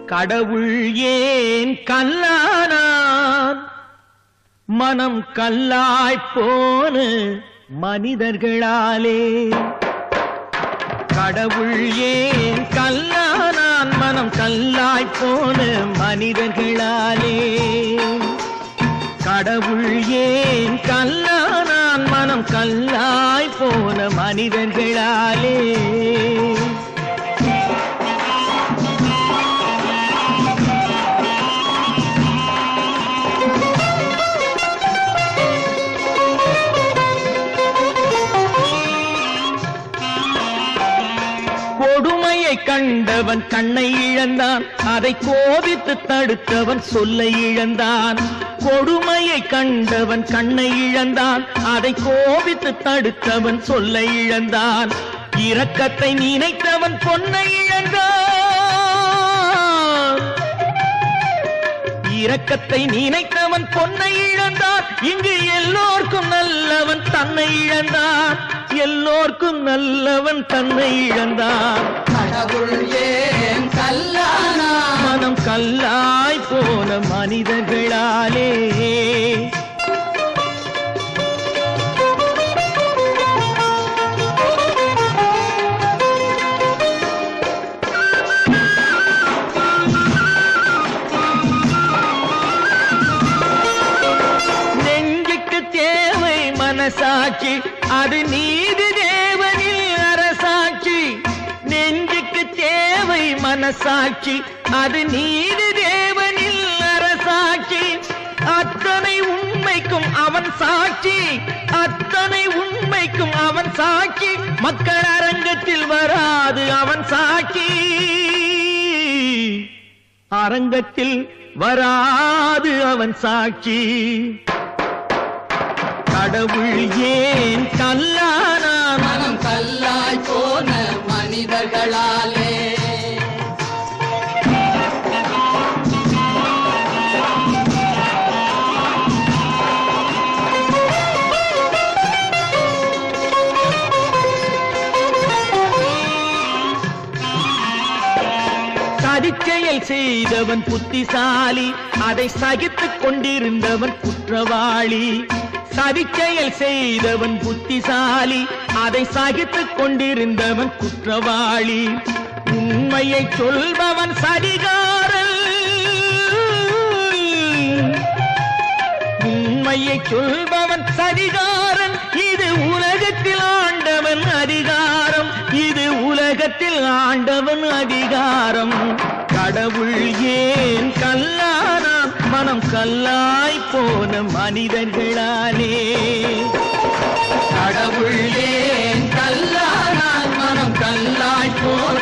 கடவுள் ஏன் கல்லானான் மனம் கல்லாய்ப் போன மனிதர்களாலே கடவுள் ஏன் கல்லானான் மனம் கல்லாய்ப் போன மனிதர்களாலே கடவுள் ஏன் கல்லானான் மனம் கல்லாய்ப் போன மனிதர்களாலே கொடுமையை கண்டவன் கண்ணை இழந்தான் அதை கோபித்து தடுத்தவன் சொல்லை இழந்தான் கொடுமையை கண்டவன் கண்ணை இழந்தான் அதை கோபித்து தடுத்தவன் சொல்லை இழந்தான் இரக்கத்தை நினைத்தவன் பொன்னை இழந்தான் இரக்கத்தை நினைத்தவன் பொன்னை இழந்தான் இங்கு எல்லோர்க்கும் நல்லவன் தன்னை இழந்தான் எல்லோர்க்கும் நல்லவன் தன்னை இழந்தான் கடவுள் ஏன் கல்லானான் மனம் கல்லாய் போன மனிதர்களாலே நெஞ்சுக்கு தேவை மனசாட்சி அது நீதி தேவனில் அரசாட்சி நெஞ்சுக்கு தேவை மனசாட்சி அது நீதி தேவனில் அரசாட்சி அத்தனை உண்மைக்கும் அவன் சாட்சி அத்தனை உண்மைக்கும் அவன் சாட்சி மக்கள் அரங்கத்தில் வராது அவன் சாட்சி அரங்கத்தில் வராது அவன் சாட்சி கடவுள் ஏன் கல்லானான் மனம் கல்லாய் போன மனிதர்களாலே சதிச்செயல் செய்தவன் புத்திசாலி அதை சகித்துக் கொண்டிருந்தவன் குற்றவாளி சதிச்செயல் செய்தவன் புத்திசாலி அதை சகித்துக் கொண்டிருந்தவன் குற்றவாளி உண்மையை சொல்பவன் சதிகாரன் உண்மையை சொல்பவன் சதிகாரன் இது உலகத்தில் ஆண்டவன் அதிகாரம் இது உலகத்தில் ஆண்டவன் அதிகாரம் கடவுள் ஏன் கல்லானான் மனம் கல்லாய் போன மனிதர்களாலே கடவுள் ஏன் கல்லானான் மனம் கல்லாய் போன